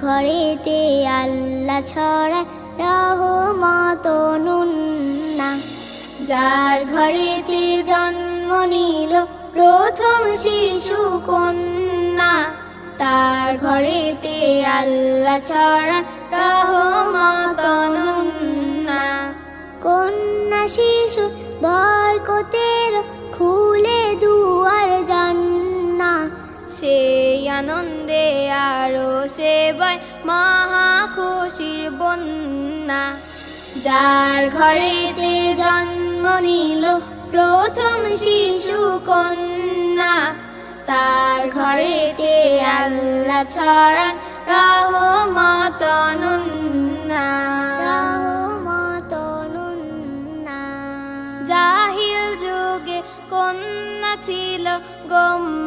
ঘরেতে আল্লাহ ছড়ায় রহমত নুন্না। যার ঘরেতে জন্ম নিল প্রথম শিশু কন্যা, তার ঘরেতে আল্লাহ ছড়ায় রহমত নুন্না। কন্যা শিশু বরকতের খুলে দুয়ার জান্না, সেই আনন্দে আরো সেবায় মহা খুশির বন্যা। যার ঘরেতে জন্ম নিল প্রথম শিশু কন্যা, তার ঘরেতে আল্লাহ ছড়ায় রহমত নুন্না। রহমত নুন্না। জাহিল যুগে কন্যা ছিল গম